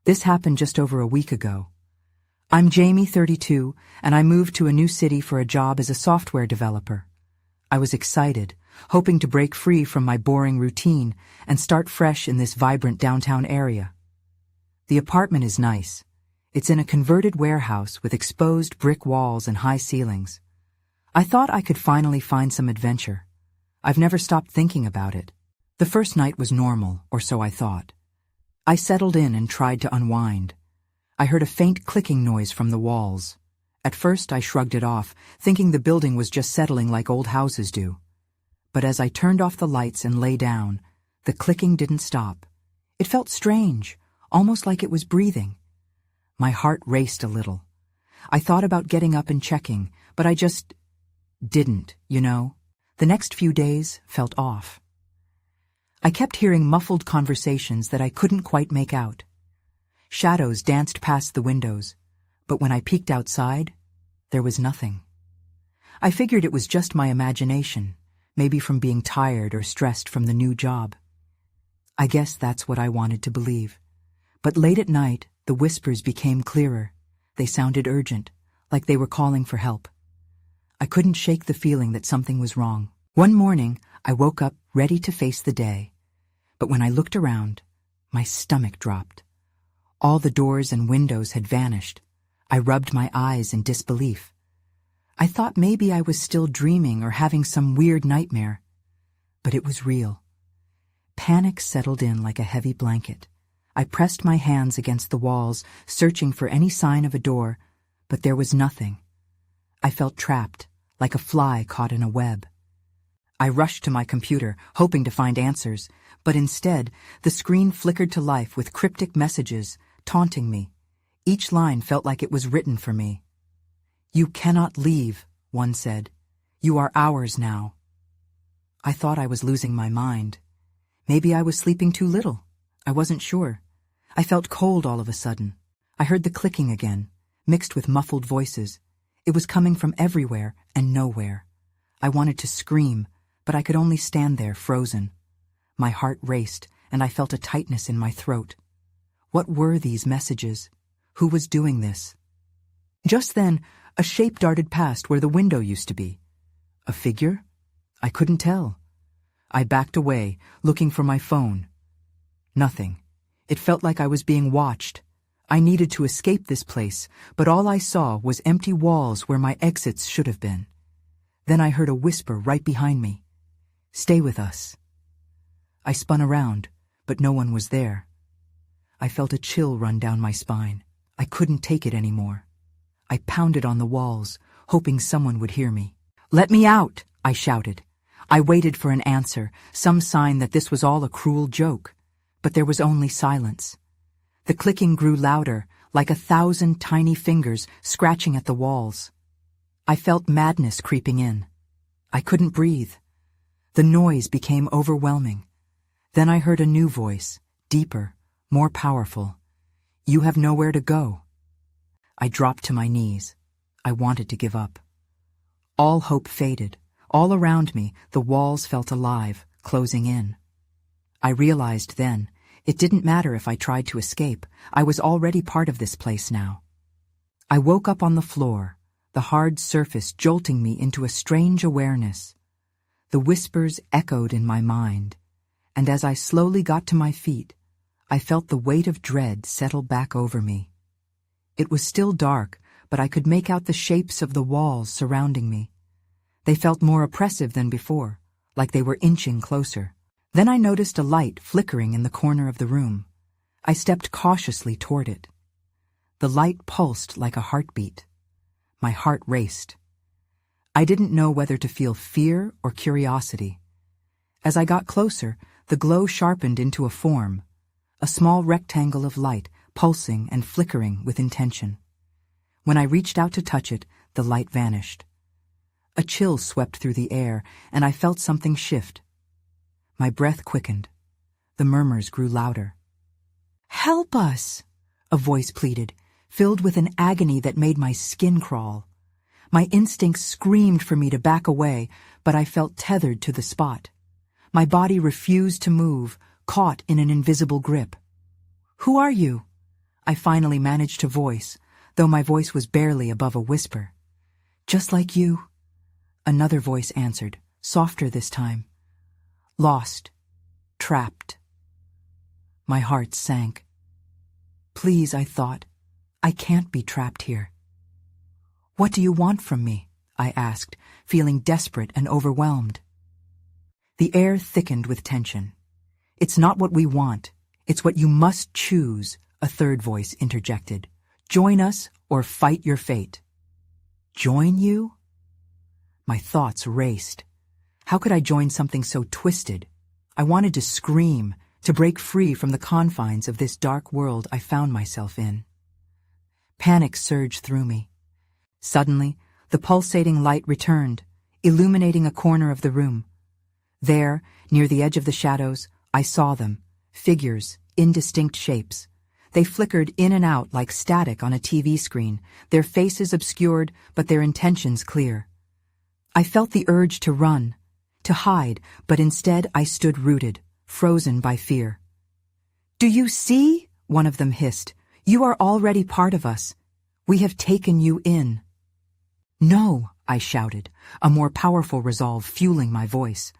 This happened just over a week ago. I'm Jamie, 32, and I moved to a new city for a job as a software developer. I was excited, hoping to break free from my boring routine and start fresh in this vibrant downtown area. The apartment is nice. It's in a converted warehouse with exposed brick walls and high ceilings. I thought I could finally find some adventure. I've never stopped thinking about it. The first night was normal, or so I thought. I settled in and tried to unwind. I heard a faint clicking noise from the walls. At first I shrugged it off, thinking the building was just settling like old houses do. But as I turned off the lights and lay down, the clicking didn't stop. It felt strange, almost like it was breathing. My heart raced a little. I thought about getting up and checking, but I just didn't, you know. The next few days felt off. I kept hearing muffled conversations that I couldn't quite make out. Shadows danced past the windows, but when I peeked outside, there was nothing. I figured it was just my imagination, maybe from being tired or stressed from the new job. I guess that's what I wanted to believe. But late at night, the whispers became clearer. They sounded urgent, like they were calling for help. I couldn't shake the feeling that something was wrong. One morning, I woke up ready to face the day. But when I looked around, my stomach dropped. All the doors and windows had vanished. I rubbed my eyes in disbelief. I thought maybe I was still dreaming or having some weird nightmare. But it was real. Panic settled in like a heavy blanket. I pressed my hands against the walls, searching for any sign of a door, but there was nothing. I felt trapped, like a fly caught in a web. I rushed to my computer, hoping to find answers, but instead, the screen flickered to life with cryptic messages, taunting me. Each line felt like it was written for me. "You cannot leave," one said. "You are ours now." I thought I was losing my mind. Maybe I was sleeping too little. I wasn't sure. I felt cold all of a sudden. I heard the clicking again, mixed with muffled voices. It was coming from everywhere and nowhere. I wanted to scream, but I could only stand there frozen. My heart raced, and I felt a tightness in my throat. What were these messages? Who was doing this? Just then, a shape darted past where the window used to be. A figure? I couldn't tell. I backed away, looking for my phone. Nothing. It felt like I was being watched. I needed to escape this place, but all I saw was empty walls where my exits should have been. Then I heard a whisper right behind me. "Stay with us." I spun around, but no one was there. I felt a chill run down my spine. I couldn't take it anymore. I pounded on the walls, hoping someone would hear me. "Let me out!" I shouted. I waited for an answer, some sign that this was all a cruel joke, but there was only silence. The clicking grew louder, like 1,000 tiny fingers scratching at the walls. I felt madness creeping in. I couldn't breathe. The noise became overwhelming. Then I heard a new voice, deeper, more powerful. "You have nowhere to go." I dropped to my knees. I wanted to give up. All hope faded. All around me, the walls felt alive, closing in. I realized then, it didn't matter if I tried to escape. I was already part of this place now. I woke up on the floor, the hard surface jolting me into a strange awareness. The whispers echoed in my mind, and as I slowly got to my feet, I felt the weight of dread settle back over me. It was still dark, but I could make out the shapes of the walls surrounding me. They felt more oppressive than before, like they were inching closer. Then I noticed a light flickering in the corner of the room. I stepped cautiously toward it. The light pulsed like a heartbeat. My heart raced. I didn't know whether to feel fear or curiosity. As I got closer, the glow sharpened into a form, a small rectangle of light, pulsing and flickering with intention. When I reached out to touch it, the light vanished. A chill swept through the air, and I felt something shift. My breath quickened. The murmurs grew louder. "Help us!" a voice pleaded, filled with an agony that made my skin crawl. My instincts screamed for me to back away, but I felt tethered to the spot. My body refused to move, caught in an invisible grip. "Who are you?" I finally managed to voice, though my voice was barely above a whisper. "Just like you." Another voice answered, softer this time. "Lost. Trapped." My heart sank. Please, I thought. I can't be trapped here. "What do you want from me?" I asked, feeling desperate and overwhelmed. The air thickened with tension. "It's not what we want. It's what you must choose," a third voice interjected. "Join us or fight your fate." Join you? My thoughts raced. How could I join something so twisted? I wanted to scream, to break free from the confines of this dark world I found myself in. Panic surged through me. Suddenly, the pulsating light returned, illuminating a corner of the room. There, near the edge of the shadows, I saw them, figures, indistinct shapes. They flickered in and out like static on a TV screen, their faces obscured but their intentions clear. I felt the urge to run, to hide, but instead I stood rooted, frozen by fear. "Do you see?" one of them hissed. "You are already part of us. We have taken you in." "No," I shouted, a more powerful resolve fueling my voice.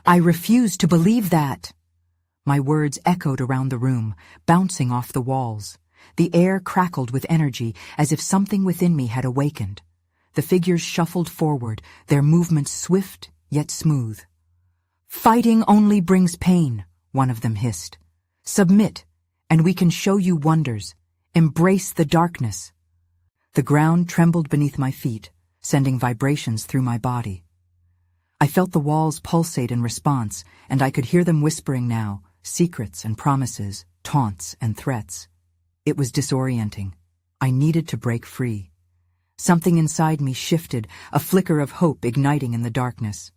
"I refuse to believe that." My words echoed around the room, bouncing off the walls. The air crackled with energy, as if something within me had awakened. The figures shuffled forward, their movements swift yet smooth. "Fighting only brings pain," one of them hissed. "Submit, and we can show you wonders. Embrace the darkness." The ground trembled beneath my feet, sending vibrations through my body. I felt the walls pulsate in response, and I could hear them whispering now, secrets and promises, taunts and threats. It was disorienting. I needed to break free. Something inside me shifted, a flicker of hope igniting in the darkness.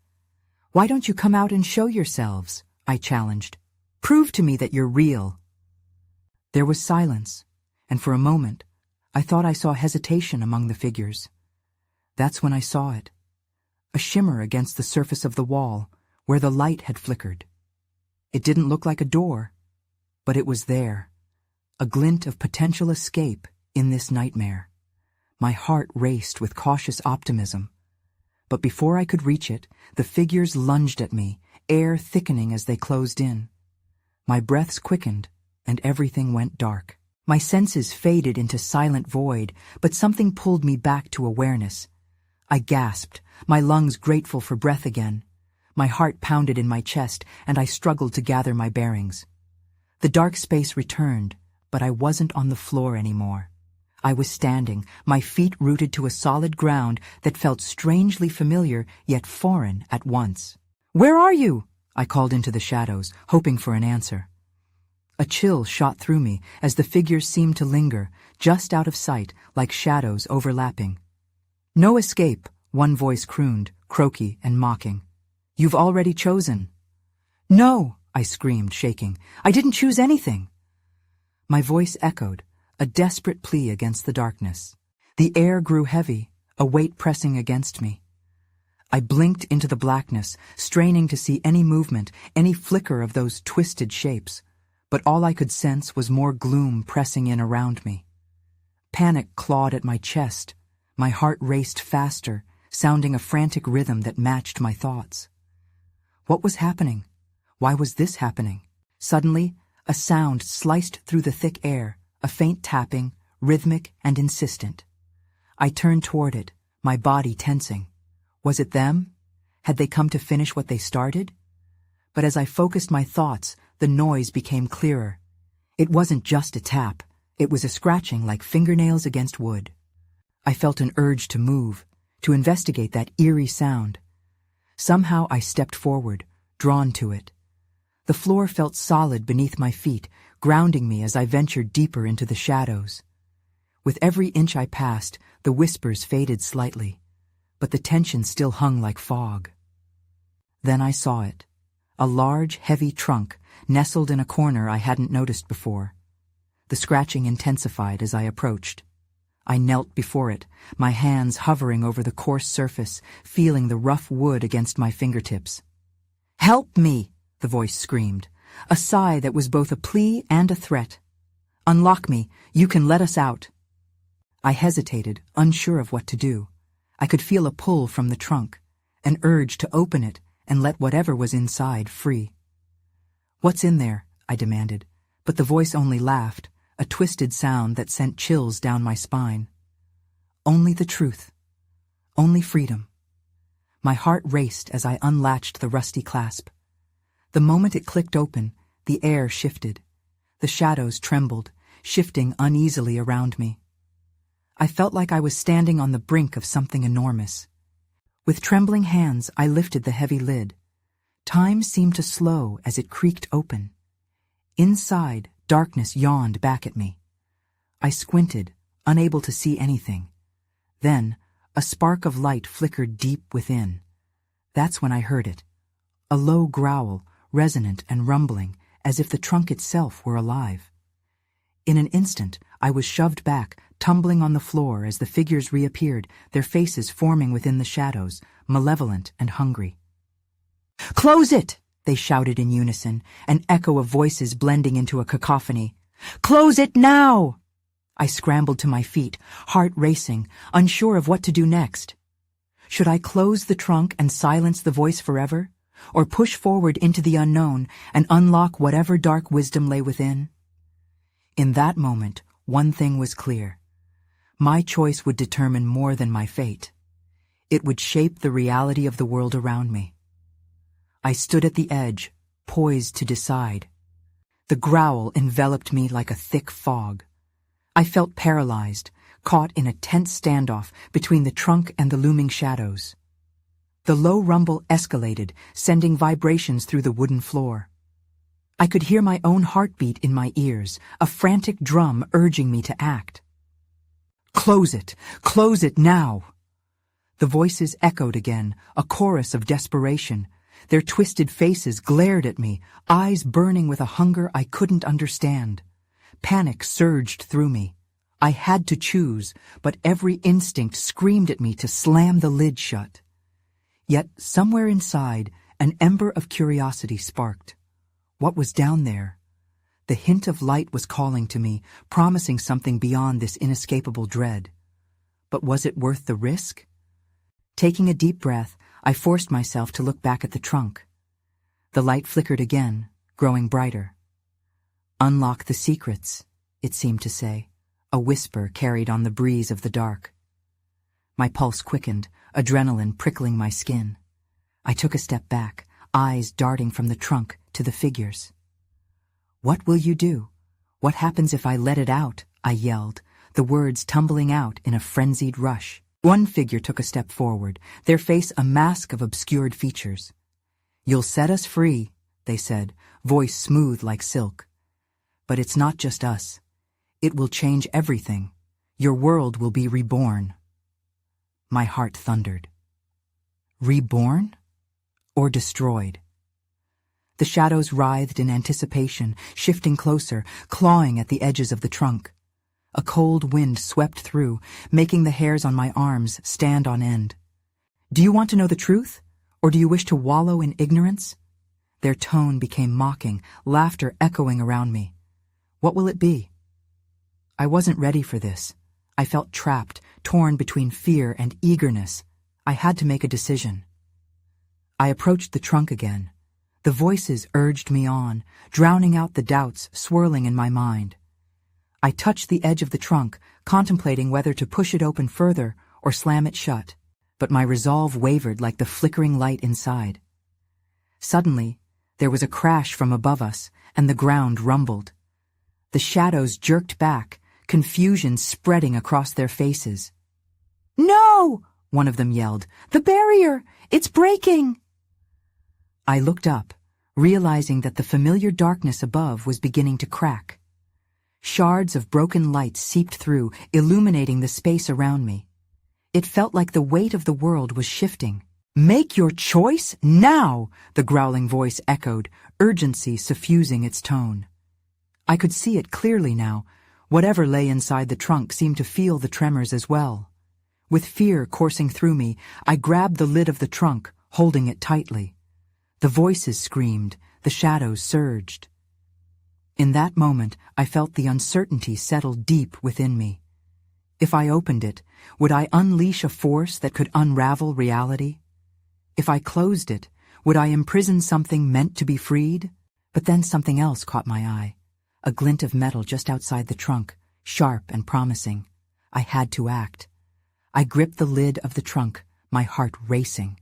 "Why don't you come out and show yourselves?" I challenged. "Prove to me that you're real." There was silence, and for a moment, I thought I saw hesitation among the figures. That's when I saw it. A shimmer against the surface of the wall, where the light had flickered. It didn't look like a door, but it was there, a glint of potential escape in this nightmare. My heart raced with cautious optimism. But before I could reach it, the figures lunged at me, air thickening as they closed in. My breaths quickened, and everything went dark. My senses faded into silent void, but something pulled me back to awareness. I gasped, my lungs grateful for breath again. My heart pounded in my chest, and I struggled to gather my bearings. The dark space returned, but I wasn't on the floor anymore. I was standing, my feet rooted to a solid ground that felt strangely familiar yet foreign at once. "Where are you?" I called into the shadows, hoping for an answer. A chill shot through me as the figures seemed to linger, just out of sight, like shadows overlapping. "No escape," one voice crooned, croaky and mocking. "You've already chosen." "No," I screamed, shaking. "I didn't choose anything." My voice echoed, a desperate plea against the darkness. The air grew heavy, a weight pressing against me. I blinked into the blackness, straining to see any movement, any flicker of those twisted shapes, but all I could sense was more gloom pressing in around me. Panic clawed at my chest. My heart raced faster, sounding a frantic rhythm that matched my thoughts. What was happening? Why was this happening? Suddenly, a sound sliced through the thick air, a faint tapping, rhythmic and insistent. I turned toward it, my body tensing. Was it them? Had they come to finish what they started? But as I focused my thoughts, the noise became clearer. It wasn't just a tap. It was a scratching like fingernails against wood. I felt an urge to move, to investigate that eerie sound. Somehow I stepped forward, drawn to it. The floor felt solid beneath my feet, grounding me as I ventured deeper into the shadows. With every inch I passed, the whispers faded slightly, but the tension still hung like fog. Then I saw it, a large, heavy trunk nestled in a corner I hadn't noticed before. The scratching intensified as I approached. I knelt before it, my hands hovering over the coarse surface, feeling the rough wood against my fingertips. "Help me!" the voice screamed, a sigh that was both a plea and a threat. Unlock me. You can let us out. I hesitated, unsure of what to do. I could feel a pull from the trunk, an urge to open it and let whatever was inside free. What's in there? I demanded, but the voice only laughed, a twisted sound that sent chills down my spine. Only the truth. Only freedom. My heart raced as I unlatched the rusty clasp. The moment it clicked open, the air shifted. The shadows trembled, shifting uneasily around me. I felt like I was standing on the brink of something enormous. With trembling hands, I lifted the heavy lid. Time seemed to slow as it creaked open. Inside, darkness yawned back at me. I squinted, unable to see anything. Then, a spark of light flickered deep within. That's when I heard it. A low growl, resonant and rumbling, as if the trunk itself were alive. In an instant, I was shoved back, tumbling on the floor as the figures reappeared, their faces forming within the shadows, malevolent and hungry. "Close it!" they shouted in unison, an echo of voices blending into a cacophony. "Close it now!" I scrambled to my feet, heart racing, unsure of what to do next. Should I close the trunk and silence the voice forever, or push forward into the unknown and unlock whatever dark wisdom lay within? In that moment, one thing was clear. My choice would determine more than my fate. It would shape the reality of the world around me. I stood at the edge, poised to decide. The growl enveloped me like a thick fog. I felt paralyzed, caught in a tense standoff between the trunk and the looming shadows. The low rumble escalated, sending vibrations through the wooden floor. I could hear my own heartbeat in my ears, a frantic drum urging me to act. "Close it! Close it now!" The voices echoed again, a chorus of desperation. Their twisted faces glared at me, eyes burning with a hunger I couldn't understand. Panic surged through me. I had to choose, but every instinct screamed at me to slam the lid shut. Yet, somewhere inside, an ember of curiosity sparked. What was down there? The hint of light was calling to me, promising something beyond this inescapable dread. But was it worth the risk? Taking a deep breath, I forced myself to look back at the trunk. The light flickered again, growing brighter. "Unlock the secrets," it seemed to say, a whisper carried on the breeze of the dark. My pulse quickened, adrenaline prickling my skin. I took a step back, eyes darting from the trunk to the figures. "What will you do? What happens if I let it out?" I yelled, the words tumbling out in a frenzied rush. One figure took a step forward, their face a mask of obscured features. "You'll set us free," they said, voice smooth like silk. "But it's not just us. It will change everything. Your world will be reborn." My heart thundered. Reborn? Or destroyed? The shadows writhed in anticipation, shifting closer, clawing at the edges of the trunk. A cold wind swept through, making the hairs on my arms stand on end. "Do you want to know the truth? Or do you wish to wallow in ignorance?" Their tone became mocking, laughter echoing around me. What will it be? I wasn't ready for this. I felt trapped, torn between fear and eagerness. I had to make a decision. I approached the trunk again. The voices urged me on, drowning out the doubts swirling in my mind. I touched the edge of the trunk, contemplating whether to push it open further or slam it shut, but my resolve wavered like the flickering light inside. Suddenly, there was a crash from above us, and the ground rumbled. The shadows jerked back, confusion spreading across their faces. "No!" one of them yelled. "The barrier! It's breaking!" I looked up, realizing that the familiar darkness above was beginning to crack. Shards of broken light seeped through, illuminating the space around me. It felt like the weight of the world was shifting. "Make your choice now!" the growling voice echoed, urgency suffusing its tone. I could see it clearly now. Whatever lay inside the trunk seemed to feel the tremors as well. With fear coursing through me, I grabbed the lid of the trunk, holding it tightly. The voices screamed, the shadows surged. In that moment, I felt the uncertainty settle deep within me. If I opened it, would I unleash a force that could unravel reality? If I closed it, would I imprison something meant to be freed? But then something else caught my eye. A glint of metal just outside the trunk, sharp and promising. I had to act. I gripped the lid of the trunk, my heart racing.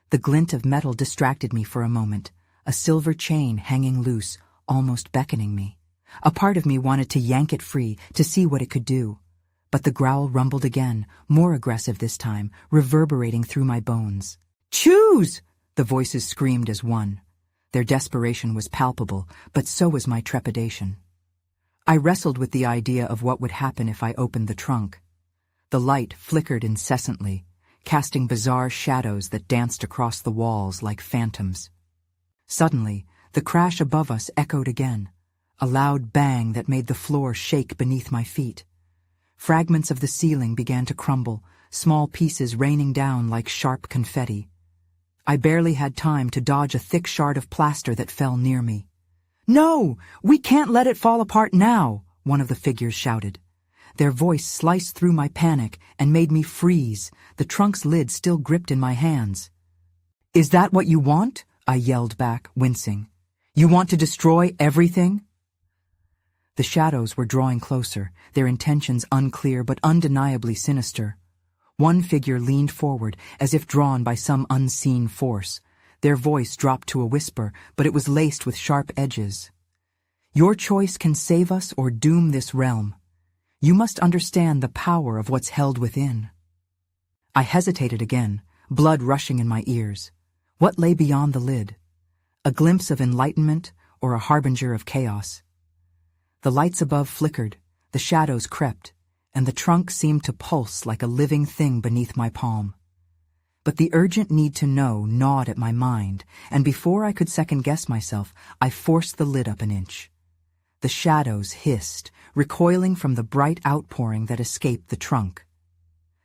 The glint of metal distracted me for a moment, a silver chain hanging loose, almost beckoning me. A part of me wanted to yank it free, to see what it could do. But the growl rumbled again, more aggressive this time, reverberating through my bones. "Choose!" the voices screamed as one. Their desperation was palpable, but so was my trepidation. I wrestled with the idea of what would happen if I opened the trunk. The light flickered incessantly, casting bizarre shadows that danced across the walls like phantoms. Suddenly, the crash above us echoed again, a loud bang that made the floor shake beneath my feet. Fragments of the ceiling began to crumble, small pieces raining down like sharp confetti. I barely had time to dodge a thick shard of plaster that fell near me. "No! We can't let it fall apart now!" one of the figures shouted. Their voice sliced through my panic and made me freeze, the trunk's lid still gripped in my hands. "Is that what you want?" I yelled back, wincing. "You want to destroy everything?" The shadows were drawing closer, their intentions unclear but undeniably sinister. One figure leaned forward, as if drawn by some unseen force. Their voice dropped to a whisper, but it was laced with sharp edges. "Your choice can save us or doom this realm. You must understand the power of what's held within." I hesitated again, blood rushing in my ears. What lay beyond the lid? A glimpse of enlightenment or a harbinger of chaos? The lights above flickered, the shadows crept, and the trunk seemed to pulse like a living thing beneath my palm. But the urgent need to know gnawed at my mind, and before I could second-guess myself, I forced the lid up an inch. The shadows hissed, recoiling from the bright outpouring that escaped the trunk.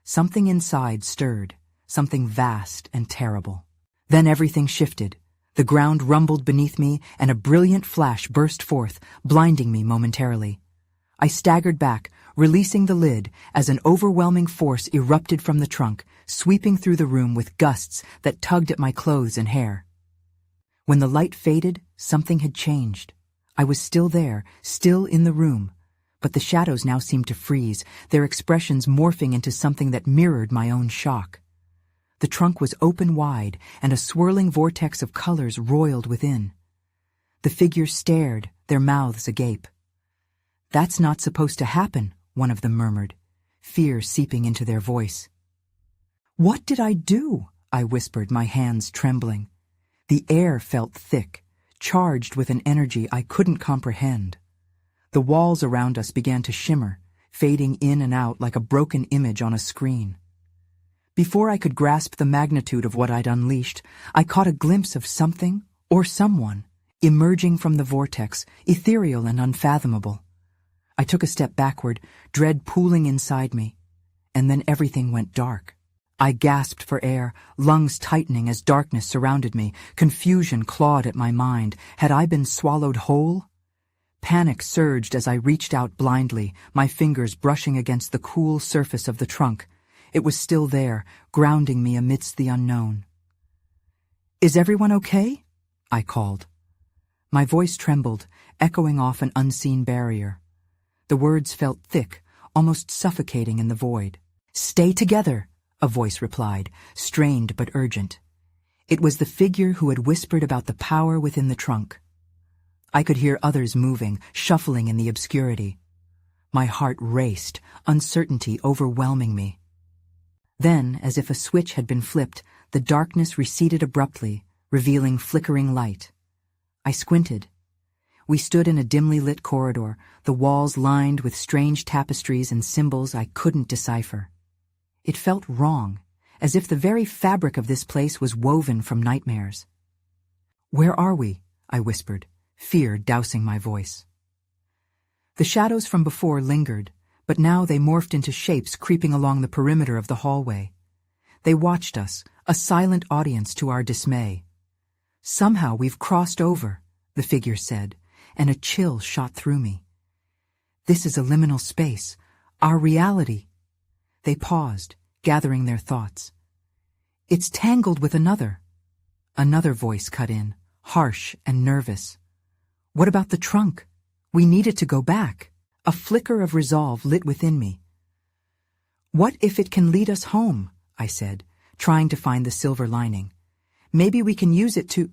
Something inside stirred, something vast and terrible. Then everything shifted. The ground rumbled beneath me, and a brilliant flash burst forth, blinding me momentarily. I staggered back, releasing the lid, as an overwhelming force erupted from the trunk, sweeping through the room with gusts that tugged at my clothes and hair. When the light faded, something had changed. I was still there, still in the room, but the shadows now seemed to freeze, their expressions morphing into something that mirrored my own shock. The trunk was open wide, and a swirling vortex of colors roiled within. The figures stared, their mouths agape. "That's not supposed to happen," one of them murmured, fear seeping into their voice. "What did I do?" I whispered, my hands trembling. The air felt thick, charged with an energy I couldn't comprehend. The walls around us began to shimmer, fading in and out like a broken image on a screen. Before I could grasp the magnitude of what I'd unleashed, I caught a glimpse of something, or someone, emerging from the vortex, ethereal and unfathomable. I took a step backward, dread pooling inside me, and then everything went dark. I gasped for air, lungs tightening as darkness surrounded me. Confusion clawed at my mind. Had I been swallowed whole? Panic surged as I reached out blindly, my fingers brushing against the cool surface of the trunk. It was still there, grounding me amidst the unknown. "Is everyone okay?" I called. My voice trembled, echoing off an unseen barrier. The words felt thick, almost suffocating in the void. "Stay together," a voice replied, strained but urgent. It was the figure who had whispered about the power within the trunk. I could hear others moving, shuffling in the obscurity. My heart raced, uncertainty overwhelming me. Then, as if a switch had been flipped, the darkness receded abruptly, revealing flickering light. I squinted. We stood in a dimly lit corridor, the walls lined with strange tapestries and symbols I couldn't decipher. It felt wrong, as if the very fabric of this place was woven from nightmares. "Where are we?" I whispered, fear dousing my voice. The shadows from before lingered, but now they morphed into shapes creeping along the perimeter of the hallway. They watched us, a silent audience to our dismay. "Somehow we've crossed over," the figure said, and a chill shot through me. This is a liminal space, our reality. They paused, gathering their thoughts. It's tangled with another. Another voice cut in, harsh and nervous. What about the trunk? We needed to go back. A flicker of resolve lit within me. What if it can lead us home? I said, trying to find the silver lining. Maybe we can use it to...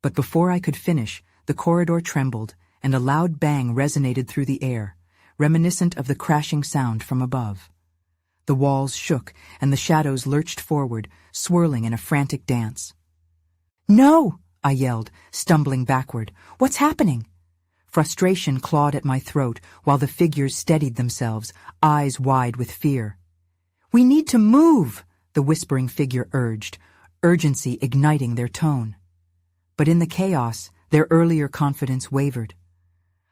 But before I could finish, the corridor trembled, and a loud bang resonated through the air, reminiscent of the crashing sound from above. The walls shook, and the shadows lurched forward, swirling in a frantic dance. "No!" I yelled, stumbling backward. "What's happening?" Frustration clawed at my throat while the figures steadied themselves, eyes wide with fear. "We need to move," the whispering figure urged, urgency igniting their tone. But in the chaos, their earlier confidence wavered.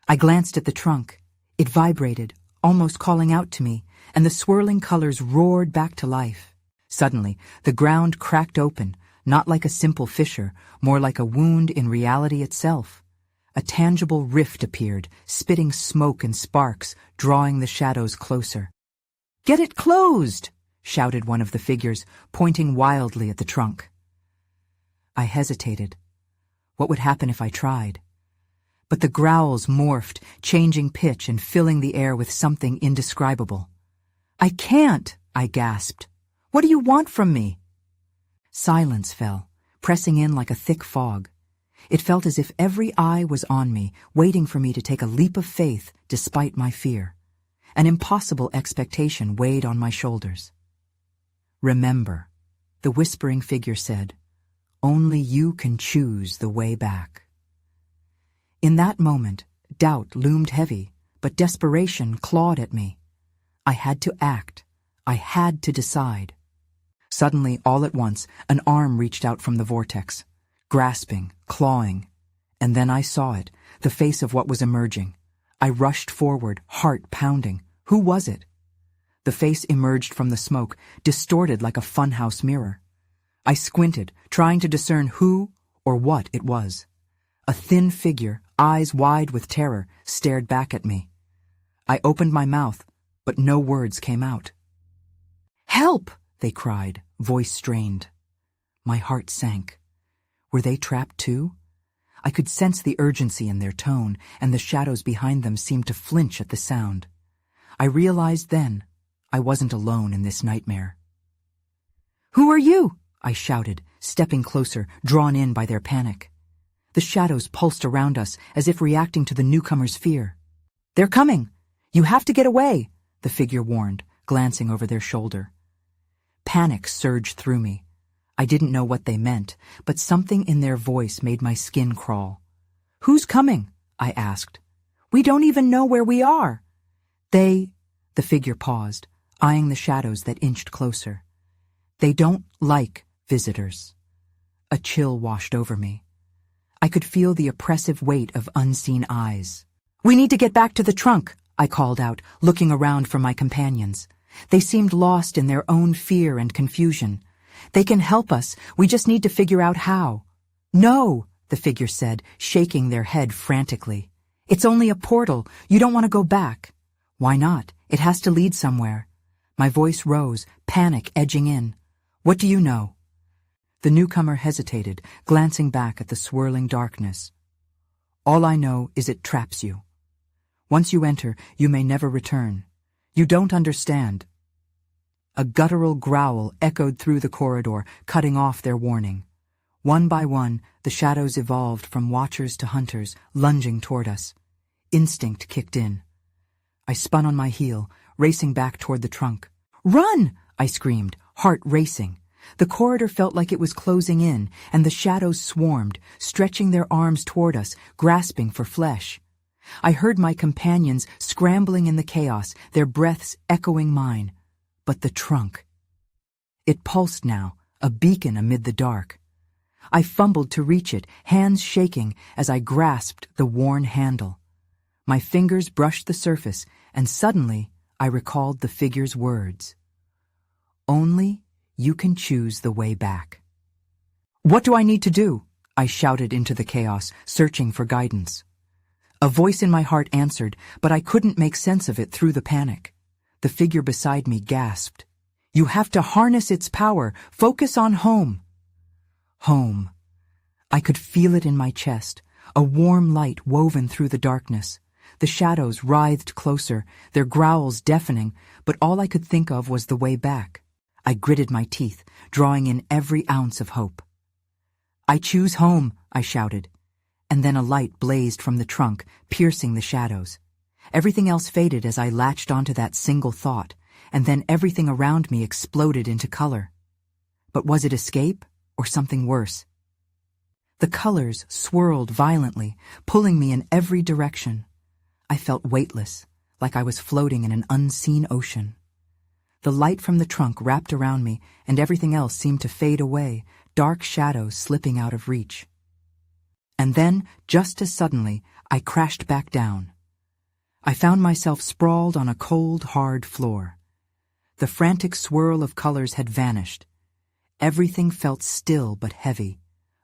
I glanced at the trunk. It vibrated, almost calling out to me, and the swirling colors roared back to life. Suddenly, the ground cracked open, not like a simple fissure, more like a wound in reality itself. A tangible rift appeared, spitting smoke and sparks, drawing the shadows closer. "Get it closed!" shouted one of the figures, pointing wildly at the trunk. I hesitated. What would happen if I tried? But the growls morphed, changing pitch and filling the air with something indescribable. "I can't!" I gasped. "What do you want from me?" Silence fell, pressing in like a thick fog. It felt as if every eye was on me, waiting for me to take a leap of faith despite my fear. An impossible expectation weighed on my shoulders. "Remember," the whispering figure said, "only you can choose the way back." In that moment, doubt loomed heavy, but desperation clawed at me. I had to act. I had to decide. Suddenly, all at once, an arm reached out from the vortex, grasping, clawing. And then I saw it, the face of what was emerging. I rushed forward, heart pounding. Who was it? The face emerged from the smoke, distorted like a funhouse mirror. I squinted, trying to discern who or what it was. A thin figure, eyes wide with terror, stared back at me. I opened my mouth, but no words came out. "Help!" they cried, voice strained. My heart sank. Were they trapped too? I could sense the urgency in their tone, and the shadows behind them seemed to flinch at the sound. I realized then I wasn't alone in this nightmare. "Who are you?" I shouted, stepping closer, drawn in by their panic. The shadows pulsed around us as if reacting to the newcomer's fear. "They're coming! You have to get away!" the figure warned, glancing over their shoulder. Panic surged through me. I didn't know what they meant, but something in their voice made my skin crawl. "Who's coming?" I asked. "We don't even know where we are." The figure paused, eyeing the shadows that inched closer. "They don't like visitors." A chill washed over me. I could feel the oppressive weight of unseen eyes. "We need to get back to the trunk," I called out, looking around for my companions. They seemed lost in their own fear and confusion. "They can help us, we just need to figure out how." "No," the figure said, shaking their head frantically. "It's only a portal, you don't want to go back." "Why not? It has to lead somewhere." My voice rose, panic edging in. "What do you know?" The newcomer hesitated, glancing back at the swirling darkness. "All I know is it traps you. Once you enter, you may never return. You don't understand." A guttural growl echoed through the corridor, cutting off their warning. One by one, the shadows evolved from watchers to hunters, lunging toward us. Instinct kicked in. I spun on my heel, racing back toward the trunk. "Run!" I screamed, heart racing. The corridor felt like it was closing in, and the shadows swarmed, stretching their arms toward us, grasping for flesh. I heard my companions scrambling in the chaos, their breaths echoing mine. But the trunk. It pulsed now, a beacon amid the dark. I fumbled to reach it, hands shaking as I grasped the worn handle. My fingers brushed the surface, and suddenly I recalled the figure's words. "Only you can choose the way back." "What do I need to do?" I shouted into the chaos, searching for guidance. A voice in my heart answered, but I couldn't make sense of it through the panic. The figure beside me gasped. "You have to harness its power. Focus on home." Home. I could feel it in my chest, a warm light woven through the darkness. The shadows writhed closer, their growls deafening, but all I could think of was the way back. I gritted my teeth, drawing in every ounce of hope. "I choose home," I shouted. And then a light blazed from the trunk, piercing the shadows. Everything else faded as I latched onto that single thought, and then everything around me exploded into color. But was it escape, or something worse? The colors swirled violently, pulling me in every direction. I felt weightless, like I was floating in an unseen ocean. The light from the trunk wrapped around me, and everything else seemed to fade away, dark shadows slipping out of reach. And then, just as suddenly, I crashed back down. I found myself sprawled on a cold, hard floor. The frantic swirl of colors had vanished. Everything felt still but heavy,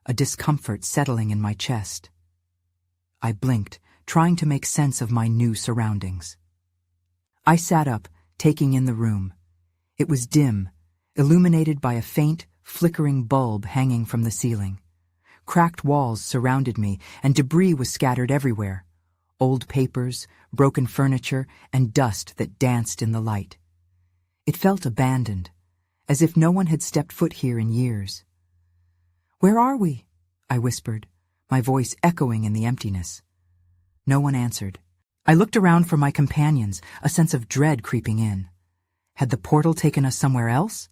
a discomfort settling in my chest. I blinked, trying to make sense of my new surroundings. I sat up, taking in the room. It was dim, illuminated by a faint, flickering bulb hanging from the ceiling. Cracked walls surrounded me, and debris was scattered everywhere. Old papers, broken furniture, and dust that danced in the light. It felt abandoned, as if no one had stepped foot here in years. "Where are we?" I whispered, my voice echoing in the emptiness. No one answered. I looked around for my companions, a sense of dread creeping in. Had the portal taken us somewhere else?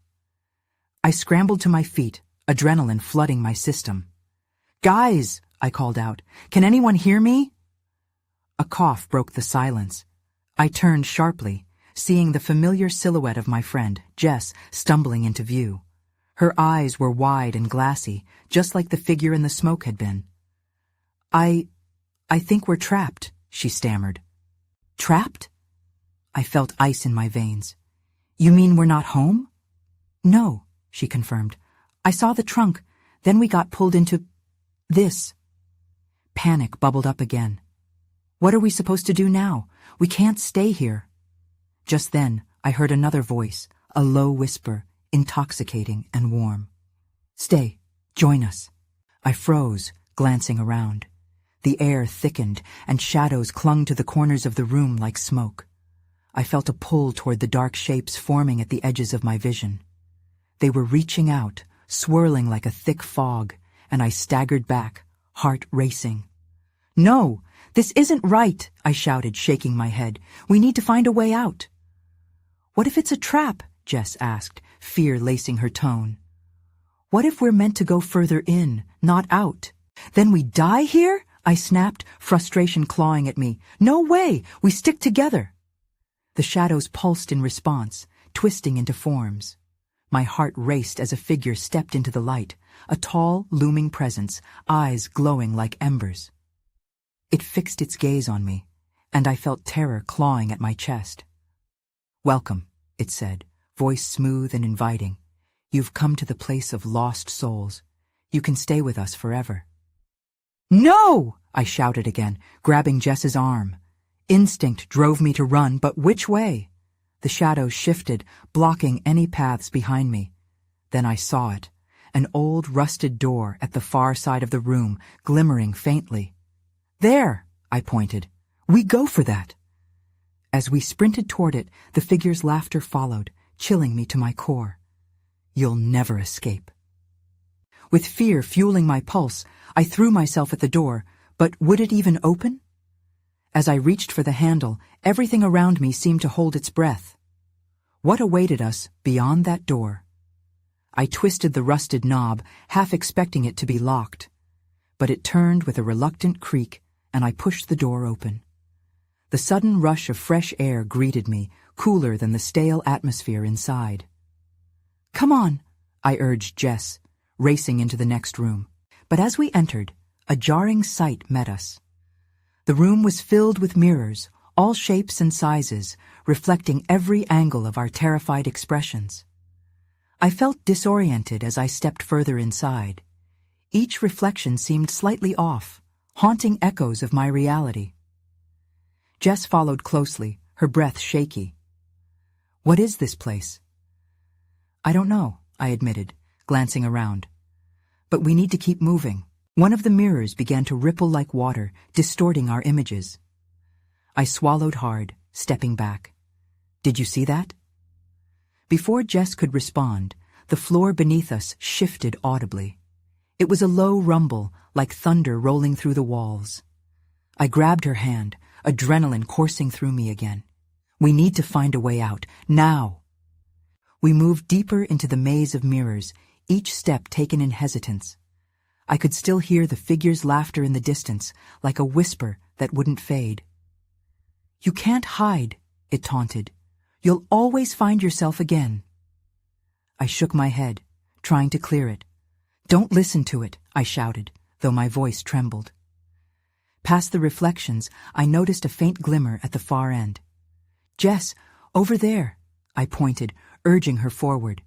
I scrambled to my feet, adrenaline flooding my system. "Guys!" I called out. "Can anyone hear me?" A cough broke the silence. I turned sharply, seeing the familiar silhouette of my friend, Jess, stumbling into view. Her eyes were wide and glassy, just like the figure in the smoke had been. I think we're trapped," she stammered. "Trapped?" I felt ice in my veins. "You mean we're not home?" "No," she confirmed. "I saw the trunk, then we got pulled into this." Panic bubbled up again. "What are we supposed to do now? We can't stay here." Just then, I heard another voice, a low whisper, intoxicating and warm. "Stay. Join us." I froze, glancing around. The air thickened, and shadows clung to the corners of the room like smoke. I felt a pull toward the dark shapes forming at the edges of my vision. They were reaching out, swirling like a thick fog, and I staggered back, heart racing. "No! This isn't right!" I shouted, shaking my head. "We need to find a way out." "What if it's a trap?" Jess asked, fear lacing her tone. "What if we're meant to go further in, not out? Then we die here?" I snapped, frustration clawing at me. "No way! We stick together!" The shadows pulsed in response, twisting into forms. My heart raced as a figure stepped into the light, a tall, looming presence, eyes glowing like embers. It fixed its gaze on me, and I felt terror clawing at my chest. "Welcome," it said, voice smooth and inviting. "You've come to the place of lost souls. You can stay with us forever." "No!" I shouted again, grabbing Jess's arm. Instinct drove me to run, but which way? The shadows shifted, blocking any paths behind me. Then I saw it, an old rusted door at the far side of the room, glimmering faintly. "There!" I pointed. "We go for that!" As we sprinted toward it, the figure's laughter followed, chilling me to my core. "You'll never escape." With fear fueling my pulse, I threw myself at the door, but would it even open? As I reached for the handle, everything around me seemed to hold its breath. What awaited us beyond that door? I twisted the rusted knob, half expecting it to be locked. But it turned with a reluctant creak, and I pushed the door open. The sudden rush of fresh air greeted me, cooler than the stale atmosphere inside. "Come on," I urged Jess, racing into the next room. But as we entered, a jarring sight met us. The room was filled with mirrors, all shapes and sizes, reflecting every angle of our terrified expressions. I felt disoriented as I stepped further inside. Each reflection seemed slightly off, haunting echoes of my reality. Jess followed closely, her breath shaky. "What is this place?" "I don't know," I admitted, glancing around. "But we need to keep moving." One of the mirrors began to ripple like water, distorting our images. I swallowed hard, stepping back. "Did you see that?" Before Jess could respond, the floor beneath us shifted audibly. It was a low rumble, like thunder rolling through the walls. I grabbed her hand, adrenaline coursing through me again. "We need to find a way out, now!" We moved deeper into the maze of mirrors, each step taken in hesitance. I could still hear the figure's laughter in the distance, like a whisper that wouldn't fade. "You can't hide," it taunted. "You'll always find yourself again." I shook my head, trying to clear it. "Don't listen to it," I shouted, though my voice trembled. Past the reflections, I noticed a faint glimmer at the far end. "Jess, over there," I pointed, urging her forward.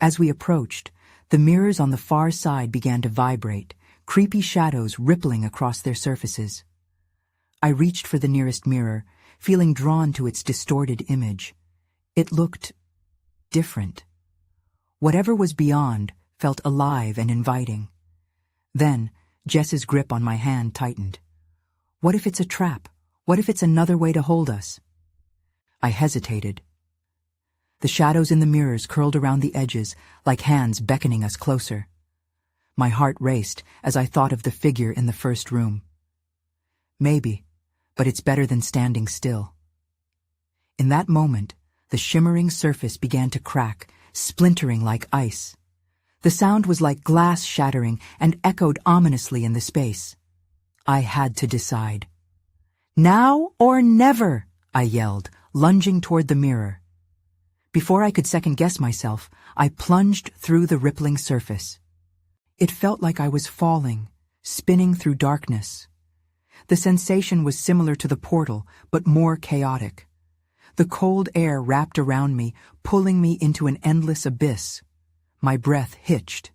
As we approached, the mirrors on the far side began to vibrate, creepy shadows rippling across their surfaces. I reached for the nearest mirror, feeling drawn to its distorted image. It looked different. Whatever was beyond felt alive and inviting. Then, Jess's grip on my hand tightened. What if it's a trap? What if it's another way to hold us? I hesitated. The shadows in the mirrors curled around the edges, like hands beckoning us closer. My heart raced as I thought of the figure in the first room. Maybe, but it's better than standing still. In that moment, the shimmering surface began to crack, splintering like ice. The sound was like glass shattering and echoed ominously in the space. I had to decide. "Now or never!" I yelled, lunging toward the mirror. Before I could second-guess myself, I plunged through the rippling surface. It felt like I was falling, spinning through darkness. The sensation was similar to the portal, but more chaotic. The cold air wrapped around me, pulling me into an endless abyss. My breath hitched.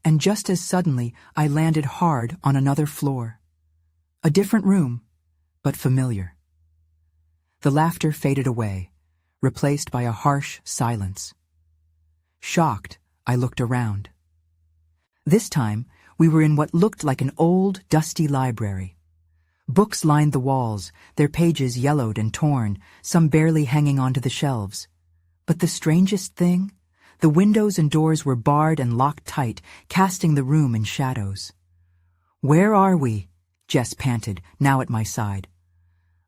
And just as suddenly, I landed hard on another floor. A different room, but familiar. The laughter faded away, replaced by a harsh silence. Shocked, I looked around. This time, we were in what looked like an old, dusty library. Books lined the walls, their pages yellowed and torn, some barely hanging onto the shelves. But the strangest thing? The windows and doors were barred and locked tight, casting the room in shadows. "Where are we?" Jess panted, now at my side.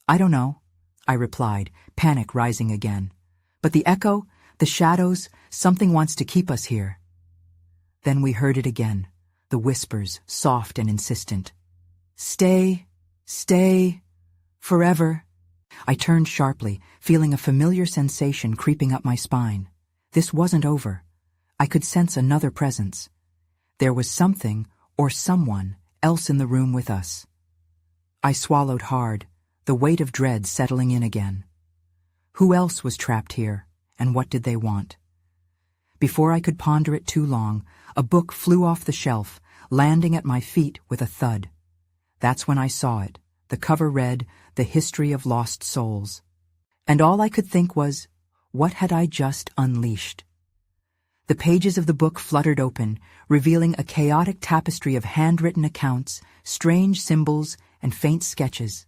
"I don't know," I replied, panic rising again. "But the echo, the shadows, something wants to keep us here." Then we heard it again, the whispers, soft and insistent. "Stay, stay, forever." I turned sharply, feeling a familiar sensation creeping up my spine. This wasn't over. I could sense another presence. There was something, or someone, else in the room with us. I swallowed hard, the weight of dread settling in again. Who else was trapped here, and what did they want? Before I could ponder it too long, a book flew off the shelf, landing at my feet with a thud. That's when I saw it. The cover read, "The History of Lost Souls." And all I could think was, what had I just unleashed? The pages of the book fluttered open, revealing a chaotic tapestry of handwritten accounts, strange symbols, and faint sketches.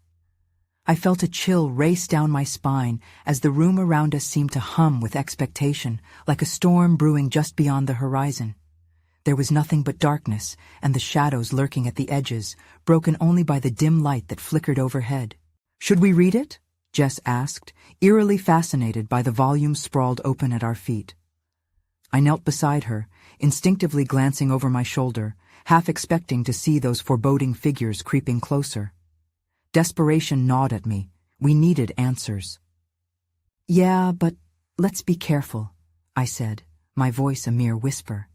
I felt a chill race down my spine as the room around us seemed to hum with expectation, like a storm brewing just beyond the horizon. There was nothing but darkness, and the shadows lurking at the edges, broken only by the dim light that flickered overhead. "Should we read it?" Jess asked, eerily fascinated by the volume sprawled open at our feet. I knelt beside her, instinctively glancing over my shoulder, half expecting to see those foreboding figures creeping closer. Desperation gnawed at me. We needed answers. "Yeah, but let's be careful," I said, my voice a mere whisper.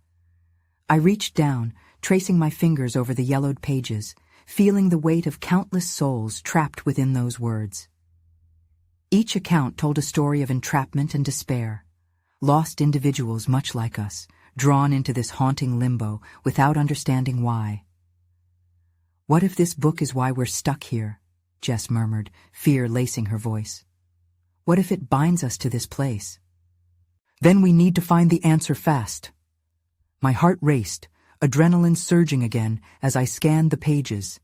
I reached down, tracing my fingers over the yellowed pages, feeling the weight of countless souls trapped within those words. Each account told a story of entrapment and despair. Lost individuals much like us, drawn into this haunting limbo without understanding why. "What if this book is why we're stuck here?" Jess murmured, fear lacing her voice. What if it binds us to this place? Then we need to find the answer fast. My heart raced, adrenaline surging again as I scanned the pages.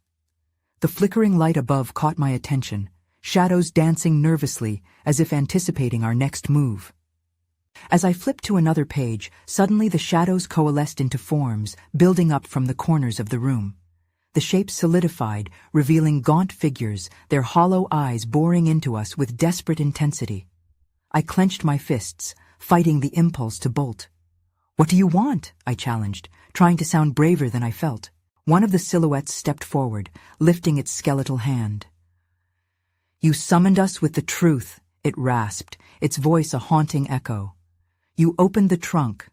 The flickering light above caught my attention, shadows dancing nervously as if anticipating our next move. As I flipped to another page, suddenly the shadows coalesced into forms, building up from the corners of the room. The shapes solidified, revealing gaunt figures, their hollow eyes boring into us with desperate intensity. I clenched my fists, fighting the impulse to bolt. "What do you want?" I challenged, trying to sound braver than I felt. One of the silhouettes stepped forward, lifting its skeletal hand. "You summoned us with the truth," it rasped, its voice a haunting echo. "You opened the trunk."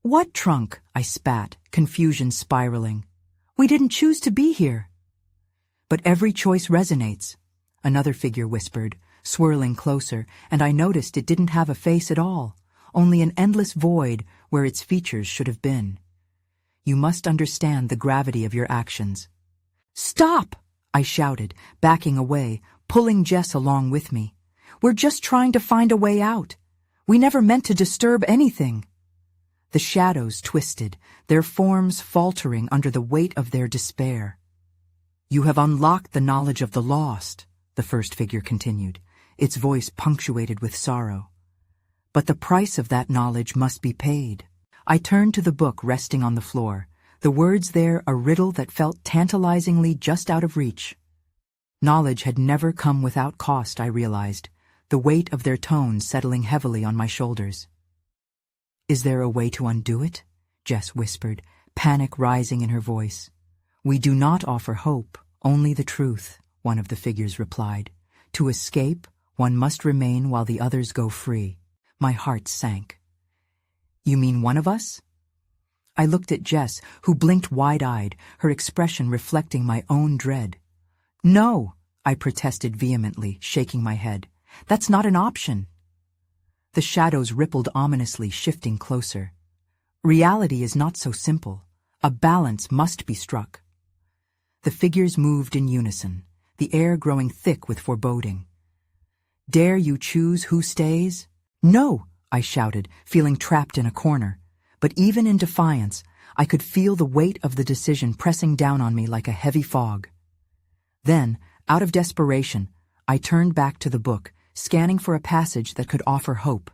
"What trunk?" I spat, confusion spiraling. "We didn't choose to be here." "But every choice resonates," another figure whispered, swirling closer, and I noticed it didn't have a face at all, only an endless void where its features should have been. "You must understand the gravity of your actions." "Stop!" I shouted, backing away, pulling Jess along with me. "We're just trying to find a way out. We never meant to disturb anything." The shadows twisted, their forms faltering under the weight of their despair. "You have unlocked the knowledge of the lost," the first figure continued, its voice punctuated with sorrow. "But the price of that knowledge must be paid." I turned to the book resting on the floor, the words there a riddle that felt tantalizingly just out of reach. Knowledge had never come without cost, I realized, the weight of their tones settling heavily on my shoulders. "Is there a way to undo it?" Jess whispered, panic rising in her voice. "We do not offer hope, only the truth," one of the figures replied. "To escape, one must remain while the others go free." My heart sank. "You mean one of us?" I looked at Jess, who blinked wide-eyed, her expression reflecting my own dread. "No," I protested vehemently, shaking my head. "That's not an option." The shadows rippled ominously, shifting closer. "Reality is not so simple. A balance must be struck." The figures moved in unison, the air growing thick with foreboding. "Dare you choose who stays?" "No!" I shouted, feeling trapped in a corner. But even in defiance, I could feel the weight of the decision pressing down on me like a heavy fog. Then, out of desperation, I turned back to the book, scanning for a passage that could offer hope.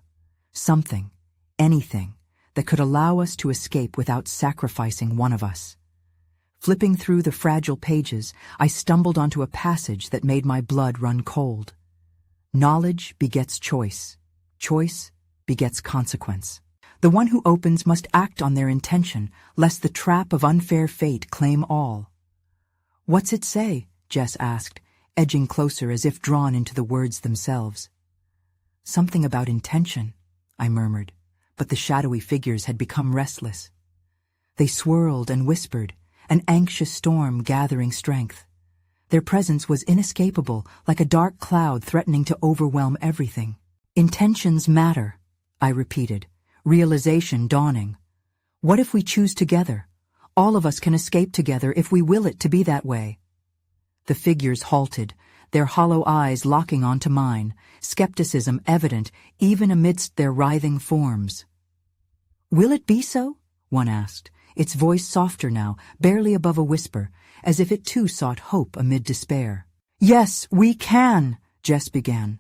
Something, anything, that could allow us to escape without sacrificing one of us. Flipping through the fragile pages, I stumbled onto a passage that made my blood run cold. Knowledge begets choice. Choice begets consequence. The one who opens must act on their intention, lest the trap of unfair fate claim all. "What's it say?" Jess asked, edging closer as if drawn into the words themselves. "Something about intention," I murmured, but the shadowy figures had become restless. They swirled and whispered, an anxious storm gathering strength. Their presence was inescapable, like a dark cloud threatening to overwhelm everything. "Intentions matter," I repeated, realization dawning. "What if we choose together? All of us can escape together if we will it to be that way." The figures halted, their hollow eyes locking onto mine, skepticism evident even amidst their writhing forms. "Will it be so?" one asked, its voice softer now, barely above a whisper, as if it too sought hope amid despair. "Yes, we can," Jess began.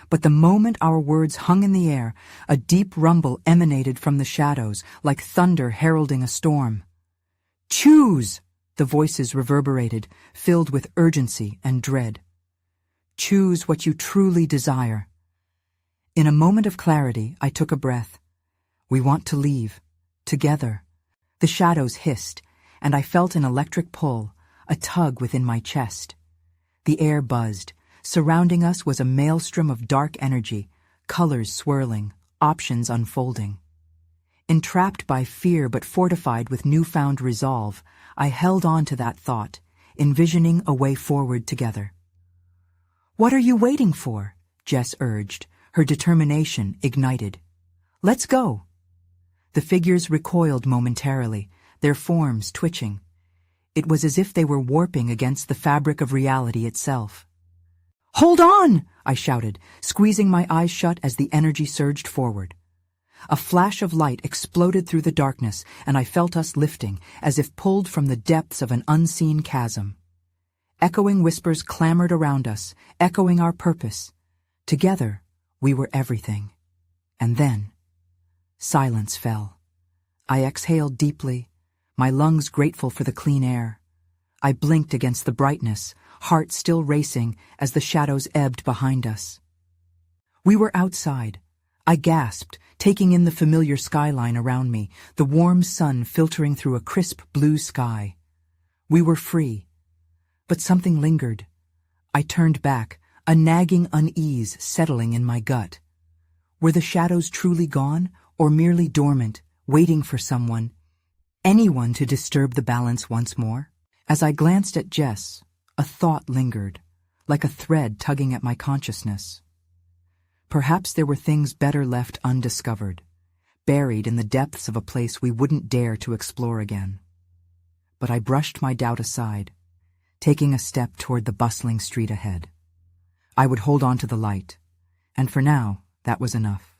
But the moment our words hung in the air, a deep rumble emanated from the shadows, like thunder heralding a storm. "Choose!" the voices reverberated, filled with urgency and dread. "Choose what you truly desire." In a moment of clarity, I took a breath. "We want to leave. Together." The shadows hissed, and I felt an electric pull, a tug within my chest. The air buzzed. Surrounding us was a maelstrom of dark energy, colors swirling, options unfolding. Entrapped by fear but fortified with newfound resolve, I held on to that thought, envisioning a way forward together. "What are you waiting for?" Jess urged, her determination ignited. "Let's go." The figures recoiled momentarily, their forms twitching. It was as if they were warping against the fabric of reality itself. "Hold on!" I shouted, squeezing my eyes shut as the energy surged forward. A flash of light exploded through the darkness, and I felt us lifting, as if pulled from the depths of an unseen chasm. Echoing whispers clamored around us, echoing our purpose. Together, we were everything. And then, silence fell. I exhaled deeply, my lungs grateful for the clean air. I blinked against the brightness, heart still racing as the shadows ebbed behind us. We were outside. I gasped, taking in the familiar skyline around me, the warm sun filtering through a crisp blue sky. We were free. But something lingered. I turned back, a nagging unease settling in my gut. Were the shadows truly gone, or merely dormant, waiting for someone, anyone to disturb the balance once more? As I glanced at Jess, a thought lingered, like a thread tugging at my consciousness. Perhaps there were things better left undiscovered, buried in the depths of a place we wouldn't dare to explore again. But I brushed my doubt aside, taking a step toward the bustling street ahead. I would hold on to the light, and for now, that was enough.